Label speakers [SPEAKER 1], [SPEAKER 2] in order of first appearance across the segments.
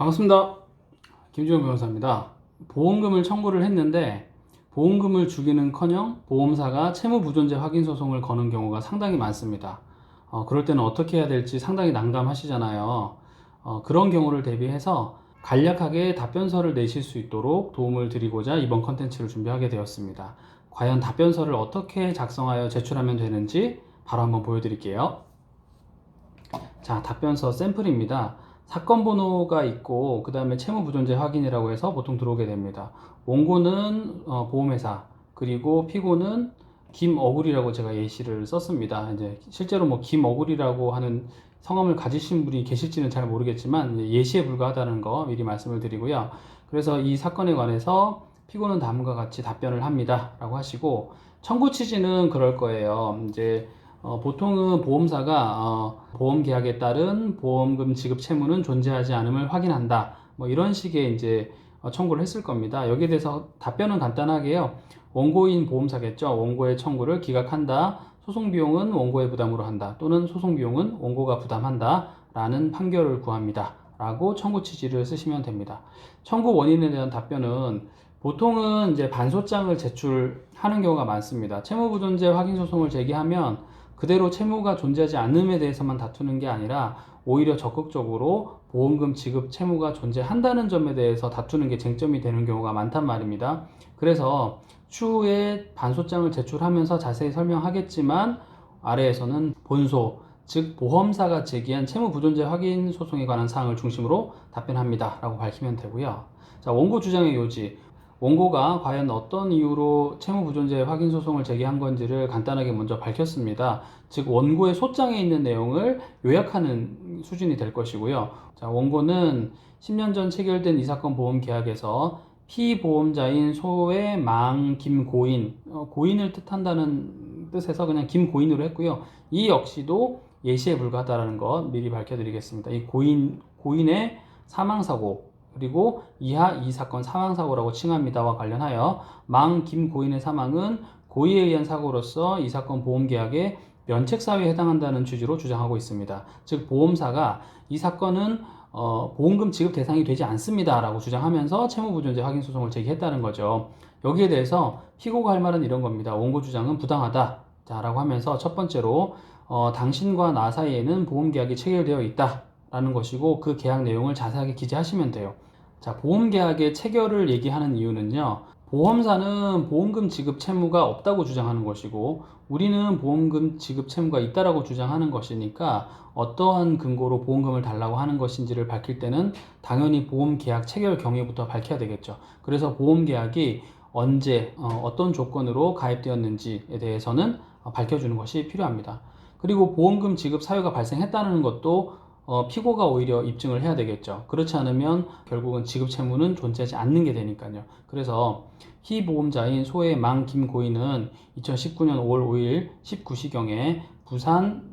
[SPEAKER 1] 반갑습니다. 김주영 변호사입니다. 보험금을 청구를 했는데 보험금을 주기는커녕 보험사가 채무부존재 확인 소송을 거는 경우가 상당히 많습니다. 그럴 때는 어떻게 해야 될지 상당히 난감하시잖아요. 그런 경우를 대비해서 간략하게 답변서를 내실 수 있도록 도움을 드리고자 이번 컨텐츠를 준비하게 되었습니다. 과연 답변서를 어떻게 작성하여 제출하면 되는지 바로 한번 보여드릴게요. 자, 답변서 샘플입니다. 사건 번호가 있고 그 다음에 채무부존재 확인이라고 해서 보통 들어오게 됩니다. 원고는 보험회사, 그리고 피고는 김어굴이라고 제가 예시를 썼습니다. 이제 실제로 뭐 김어굴이라고 하는 성함을 가지신 분이 계실지는 잘 모르겠지만 예시에 불과하다는 거 미리 말씀을 드리고요. 그래서 이 사건에 관해서 피고는 다음과 같이 답변을 합니다 라고 하시고, 청구 취지는 그럴 거예요. 이제 보통은 보험사가 보험 계약에 따른 보험금 지급 채무는 존재하지 않음을 확인한다, 뭐 이런 식의 이제 청구를 했을 겁니다. 여기에 대해서 답변은 간단하게요. 원고인 보험사겠죠. 원고의 청구를 기각한다. 소송 비용은 원고의 부담으로 한다. 또는 소송 비용은 원고가 부담한다. 라는 판결을 구합니다. 라고 청구 취지를 쓰시면 됩니다. 청구 원인에 대한 답변은 보통은 이제 반소장을 제출하는 경우가 많습니다. 채무부존재 확인 소송을 제기하면 그대로 채무가 존재하지 않음에 대해서만 다투는 게 아니라 오히려 적극적으로 보험금 지급 채무가 존재한다는 점에 대해서 다투는 게 쟁점이 되는 경우가 많단 말입니다. 그래서 추후에 반소장을 제출하면서 자세히 설명하겠지만 아래에서는 본소, 즉 보험사가 제기한 채무부존재 확인 소송에 관한 사항을 중심으로 답변합니다 라고 밝히면 되고요. 자, 원고 주장의 요지. 원고가 과연 어떤 이유로 채무부존재 확인 소송을 제기한 건지를 간단하게 먼저 밝혔습니다. 즉 원고의 소장에 있는 내용을 요약하는 수준이 될 것이고요. 자, 원고는 10년 전 체결된 이 사건 보험 계약에서 피보험자인 소의 망 김고인, 고인을 뜻한다는 뜻에서 그냥 김고인으로 했고요. 이 역시도 예시에 불과하다는 것 미리 밝혀드리겠습니다. 이 고인의 사망사고, 그리고 이하 이 사건 사망사고라고 칭합니다와 관련하여 망 김고인의 사망은 고의에 의한 사고로서 이 사건 보험계약의 면책사유에 해당한다는 취지로 주장하고 있습니다. 즉 보험사가 이 사건은 보험금 지급 대상이 되지 않습니다 라고 주장하면서 채무부존재 확인 소송을 제기했다는 거죠. 여기에 대해서 피고가 할 말은 이런 겁니다. 원고 주장은 부당하다 라고 하면서 첫 번째로 당신과 나 사이에는 보험계약이 체결되어 있다 라는 것이고, 그 계약 내용을 자세하게 기재하시면 돼요. 자, 보험계약의 체결을 얘기하는 이유는요, 보험사는 보험금 지급 채무가 없다고 주장하는 것이고 우리는 보험금 지급 채무가 있다라고 주장하는 것이니까 어떠한 근거로 보험금을 달라고 하는 것인지를 밝힐 때는 당연히 보험계약 체결 경위부터 밝혀야 되겠죠. 그래서 보험계약이 언제 어떤 조건으로 가입되었는지에 대해서는 밝혀주는 것이 필요합니다. 그리고 보험금 지급 사유가 발생했다는 것도 피고가 오히려 입증을 해야 되겠죠. 그렇지 않으면 결국은 지급 채무는 존재하지 않는 게 되니까요. 그래서 피보험자인 소의 망 김고인은 2019년 5월 5일 19시경에 부산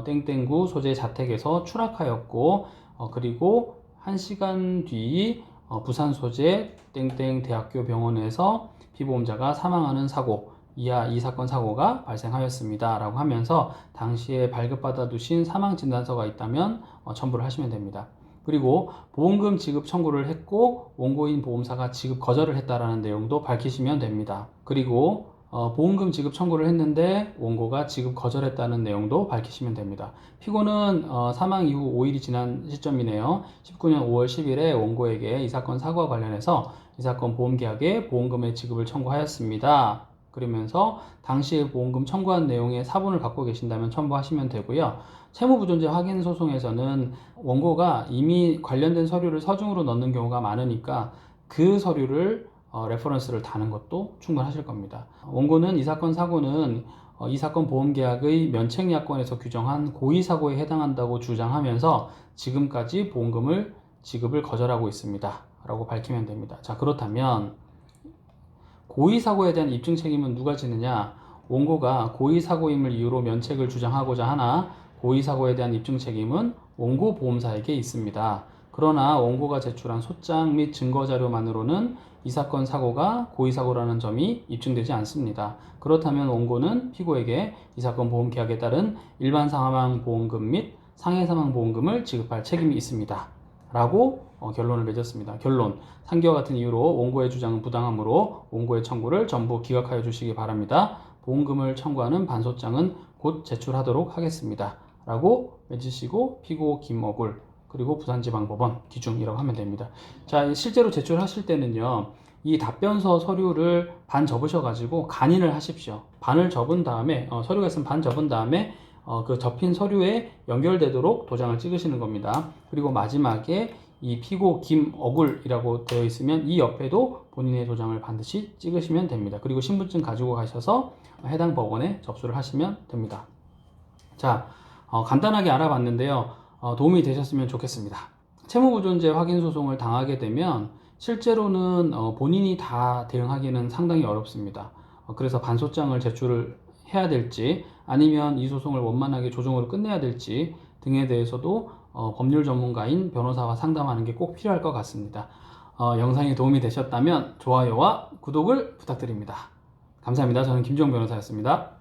[SPEAKER 1] 땡땡구 소재 자택에서 추락하였고, 그리고 1시간 뒤 부산 소재 땡땡 대학교 병원에서 피보험자가 사망하는 사고, 이하 이 사건 사고가 발생하였습니다 라고 하면서 당시에 발급받아 두신 사망진단서가 있다면 첨부를 하시면 됩니다. 그리고 보험금 지급 청구를 했고 원고인 보험사가 지급 거절을 했다라는 내용도 밝히시면 됩니다. 그리고 보험금 지급 청구를 했는데 원고가 지급 거절했다는 내용도 밝히시면 됩니다. 피고는 사망 이후 5일이 지난 시점이네요. 19년 5월 10일에 원고에게 이 사건 사고와 관련해서 이 사건 보험계약에 보험금의 지급을 청구하였습니다. 그러면서 당시에 보험금 청구한 내용의 사본을 갖고 계신다면 첨부하시면 되고요. 채무부존재 확인 소송에서는 원고가 이미 관련된 서류를 서중으로 넣는 경우가 많으니까 그 서류를 레퍼런스를 다는 것도 충분하실 겁니다. 원고는 이 사건 사고는 이 사건 보험계약의 면책약관에서 규정한 고의사고에 해당한다고 주장하면서 지금까지 보험금을 지급을 거절하고 있습니다 라고 밝히면 됩니다. 자, 그렇다면 고의사고에 대한 입증 책임은 누가 지느냐? 원고가 고의사고임을 이유로 면책을 주장하고자 하나 고의사고에 대한 입증 책임은 원고 보험사에게 있습니다. 그러나 원고가 제출한 소장 및 증거자료만으로는 이 사건 사고가 고의사고라는 점이 입증되지 않습니다. 그렇다면 원고는 피고에게 이 사건 보험계약에 따른 일반 사망보험금 및 상해사망보험금을 지급할 책임이 있습니다 라고 결론을 맺었습니다. 결론, 상기와 같은 이유로 원고의 주장은 부당하므로 원고의 청구를 전부 기각하여 주시기 바랍니다. 보험금을 청구하는 반소장은 곧 제출하도록 하겠습니다. 라고 맺으시고 피고 김어굴 그리고 부산지방법원 기중이라고 하면 됩니다. 자, 실제로 제출하실 때는요, 이 답변서 서류를 반 접으셔가지고 간인을 하십시오. 반을 접은 다음에 서류가 있으면 반 접은 다음에 그 접힌 서류에 연결되도록 도장을 찍으시는 겁니다. 그리고 마지막에 이 피고 김어굴이라고 되어 있으면 이 옆에도 본인의 도장을 반드시 찍으시면 됩니다. 그리고 신분증 가지고 가셔서 해당 법원에 접수를 하시면 됩니다. 자, 간단하게 알아봤는데요. 도움이 되셨으면 좋겠습니다. 채무부존재 확인 소송을 당하게 되면 실제로는 본인이 다 대응하기는 상당히 어렵습니다. 그래서 반소장을 제출을 해야 될지 아니면 이 소송을 원만하게 조정으로 끝내야 될지 등에 대해서도 법률 전문가인 변호사와 상담하는 게 꼭 필요할 것 같습니다. 영상이 도움이 되셨다면 좋아요와 구독을 부탁드립니다. 감사합니다. 저는 김주영 변호사였습니다.